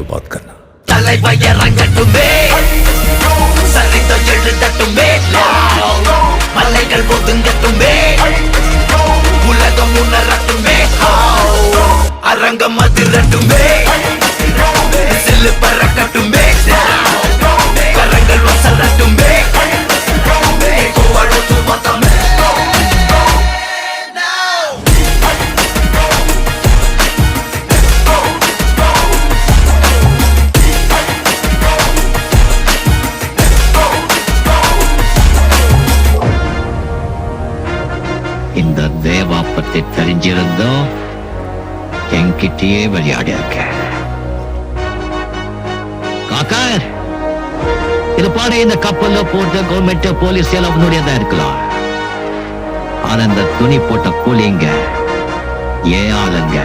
बात करना। தலைவயரங்கட்டுமே சரிதம் எழுதட்டுமே மலைகள் ஒதுங்கட்டுமே உலகம் உணரட்டுமே அரங்கம் அதிரட்டுமே சில்லு பறக்கட்டுமே கரங்கள் வசரட்டுமே கோவாழோ சுமத்தமே இந்த தேவா பத்தி தெரிஞ்சிருந்தோம் என்கிட்டயே விளையாடி இருக்க காக்கா இது பாட இந்த கப்பல்ல போட்ட கவர்மெண்ட் போலீஸ் எல்லாம் உன்னுடையதான் இருக்கலாம் ஆனா இந்த துணி போட்ட கூலிங்க ஏன் ஆளுங்க